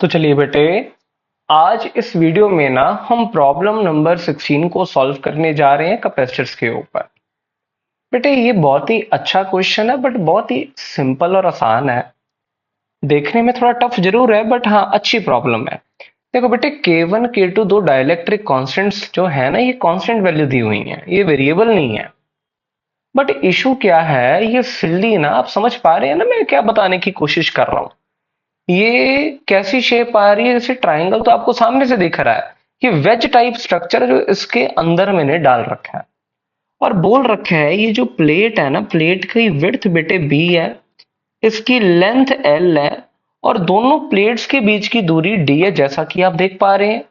तो चलिए बेटे, आज इस वीडियो में ना हम प्रॉब्लम नंबर 16 को सॉल्व करने जा रहे हैं कैपेसिटर्स के ऊपर। बेटे ये बहुत ही अच्छा क्वेश्चन है बट बहुत ही सिंपल और आसान है। देखने में थोड़ा टफ जरूर है बट हाँ अच्छी प्रॉब्लम है। देखो बेटे K1 K2 दो डाइलेक्ट्रिक कांस्टेंट्स जो है ना, ये कांस्टेंट वैल्यू दी हुई है, ये वेरिएबल नहीं है। बट इशू क्या है, ये सिल्ली ना, आप समझ पा रहे हैं ना मैं क्या बताने की कोशिश कर रहा हूँ। ये कैसी शेप आ रही है, जैसे ट्राइंगल तो आपको सामने से दिख रहा है। ये वेज टाइप स्ट्रक्चर जो इसके अंदर मैंने डाल रखा है और बोल रखा है ये जो प्लेट है ना, प्लेट की विड्थ बेटे बी है, इसकी लेंथ एल है और दोनों प्लेट्स के बीच की दूरी डी है, जैसा कि आप देख पा रहे हैं।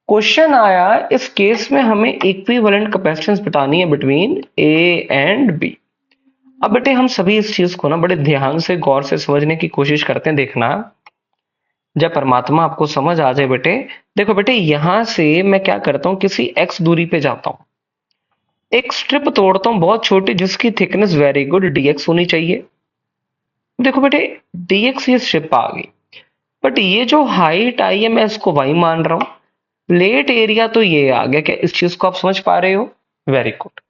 क्वेश्चन आया इस केस में हमें इक्विवेलेंट कैपेसिटेंस बतानी है बिटवीन ए एंड बी। अब बेटे हम सभी इस चीज को ना बड़े ध्यान से गौर से समझने की कोशिश करते हैं। देखना, जब परमात्मा आपको समझ आ जाए बेटे। देखो बेटे, यहां से मैं क्या करता हूं, किसी एक्स दूरी पे जाता हूं, एक स्ट्रिप तोड़ता हूं बहुत छोटी, जिसकी थिकनेस वेरी गुड डीएक्स होनी चाहिए। देखो बेटे, डीएक्स ये स्ट्रिप आ गई, बट ये जो हाइट आई है मैं इसको वाई मान रहा हूं। प्लेट एरिया तो ये आ गया, क्या इस चीज को आप समझ पा रहे हो? Very good.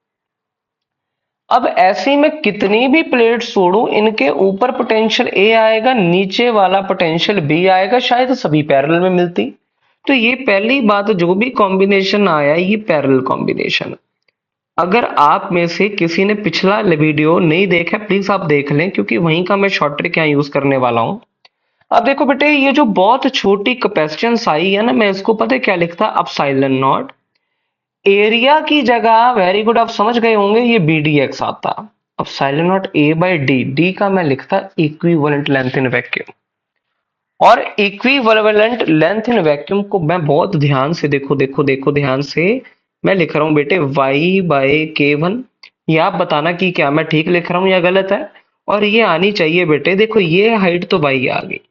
अब ऐसी में कितनी भी प्लेट छोड़ू, इनके ऊपर पोटेंशियल ए आएगा, नीचे वाला पोटेंशियल बी आएगा, शायद सभी पैरेलल में मिलती। तो ये पहली बात, जो भी कॉम्बिनेशन आया ये पैरेलल कॉम्बिनेशन। अगर आप में से किसी ने पिछला वीडियो नहीं देखा, प्लीज आप देख लें, क्योंकि वहीं का मैं शॉर्ट ट्रिक यहाँ यूज करने वाला हूं। अब देखो बेटे, ये जो बहुत छोटी कैपेसिटेंस आई है ना, मैं इसको पता है क्या लिखता, अपसाइलन नॉट। एरिया की जगह, वेरी गुड, आप समझ गए होंगे, ये बी डी एक्स आता। Epsilon not a by D, D का मैं लिखता इक्विवेलेंट लेंथ इन वैक्यूम। और इक्विवेलेंट लेंथ इन वैक्यूम को मैं बहुत ध्यान से, देखो देखो देखो ध्यान से, मैं लिख रहा हूं बेटे y बाय K1। ये आप बताना कि क्या मैं ठीक लिख रहा हूं या गलत है। और ये आनी चाहिए बेटे, देखो ये हाइट तो y आ गई,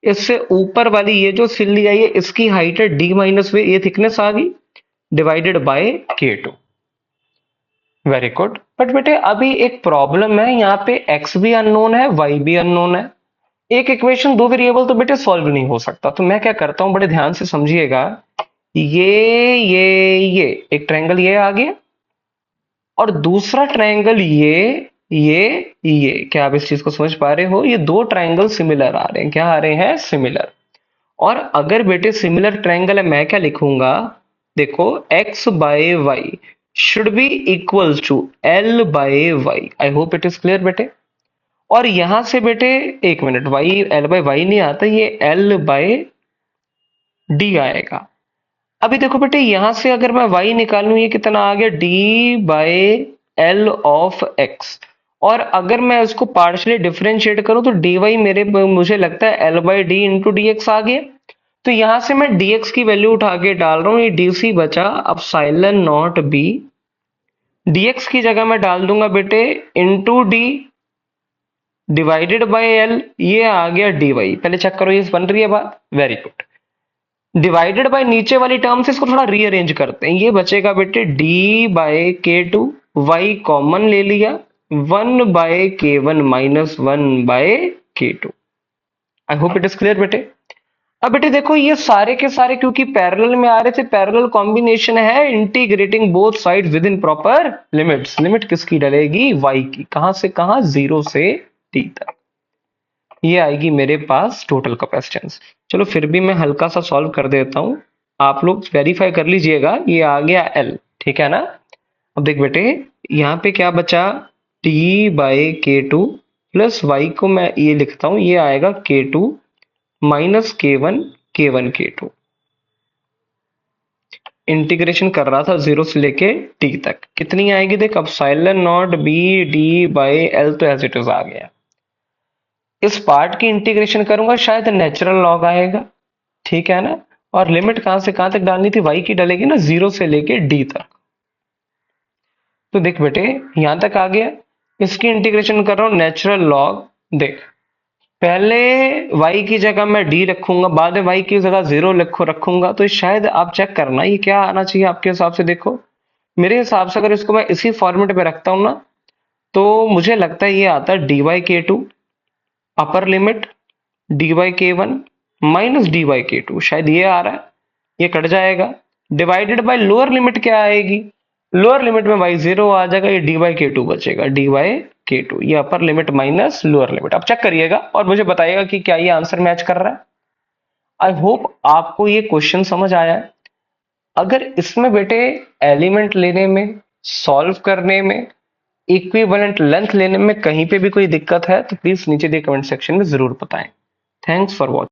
इससे ऊपर वाली ये जो सिल्ली आई है इसकी हाइट है d माइनस वे, ये थिकनेस आ गई, divided by K2। Very good. But बेटे अभी एक प्रॉब्लम है, यहाँ पे x भी अननोन है, y भी अननोन है। एक इक्वेशन दो वेरिएबल तो बेटे सॉल्व नहीं हो सकता। तो मैं क्या करता हूं, बड़े ध्यान से समझिएगा। ये एक ट्रायंगल ये आ गया, और दूसरा ट्रायंगल ये क्या आप इस चीज को समझ पा रहे हो? ये दो ट्रायंगल सिमिलर आ रहे हैं, क्या आ रहे हैं? सिमिलर। और अगर बेटे सिमिलर ट्रायंगल है, मैं क्या लिखूंगा, देखो x by Y should be equals to l by Y. I hope it is clear बेटे। और यहां से बेटे, एक minute, y l by Y नहीं आता, ये l बाय डी आएगा। अभी देखो बेटे, यहां से अगर मैं y निकालूं, ये कितना आ गया, d by L of x। और अगर मैं इसको पार्शियली डिफरेंशिएट करूं तो dy मुझे लगता है l by d into d x आ गया। तो यहां से मैं dx की वैल्यू उठा के डाल रहा हूं, ये dc बचा अपसाइलन नॉट b। dx की जगह मैं डाल दूंगा बेटे into D divided by L, ये आ गया dy। पहले चेक करो ये बन रही है बात, वेरी गुड। डिवाइडेड बाय नीचे वाली टर्म से इसको थोड़ा रीअरेंज करते हैं, ये बचेगा बेटे डी बाय के टू, वाई कॉमन ले लिया, 1/K1 minus 1/K2। I hope it is clear बेटे। अब बेटे देखो, ये सारे के सारे क्योंकि पैरेलल में आ रहे थे, पैरेलल कॉम्बिनेशन है, integrating both side with in proper limits. Limit किसकी डलेगी? y की। कहां से कहां? 0 से t तक। ये आएगी मेरे पास टोटल कैपेसिटेंस। चलो फिर भी मैं हल्का सा सॉल्व कर देता हूं, आप लोग वेरीफाई कर लीजिएगा। ये आ गया L, ठीक है ना। अब देख बेटे, यहाँ पे क्या बचा, T by K2 plus Y को मैं ये लिखता हूं, ये आएगा K2 minus K1 K1 K2। Integration कर रहा था 0 से लेके t तक, कितनी आएगी देख, अब साइलन not be D by L, तो एज इट इज आ गया। इस पार्ट की इंटीग्रेशन करूंगा, शायद नेचुरल लॉग आएगा, ठीक है ना। और लिमिट कहां से कहां तक डालनी थी, y की डलेगी ना, 0 से लेके d तक। तो देख बेटे, यहां तक आ गया, इसकी इंटीग्रेशन कर रहा हूं, नेचुरल लॉग। देख, पहले y की जगह मैं d रखूंगा, बाद में y की जगह 0 रखूंगा। तो शायद आप चेक करना ये क्या आना चाहिए आपके हिसाब से। देखो मेरे हिसाब से अगर इसको मैं इसी फॉर्मेट पे रखता हूं ना, तो मुझे लगता है ये आता है dy K2 upper limit dy K1 minus D by के टू, शायद ये आ रहा है, ये कट जाएगा, डिवाइडेड बाय लोअर लिमिट क्या आएगी, लोअर लिमिट में भाई जीरो आ जाएगा, ये डी बाई के टू बचेगा, डी बाई के टू, ये upper limit minus lower limit. अब चेक करिएगा और मुझे बताइएगा कि क्या ये आंसर मैच कर रहा है। आई होप आपको ये क्वेश्चन समझ आया है। अगर इसमें बेटे एलिमेंट लेने में, सॉल्व करने में, इक्विवेलेंट लेंथ लेने में कहीं पे भी कोई दिक्कत है तो प्लीज नीचे दिए कमेंट सेक्शन में जरूर बताएं। Thanks for watching.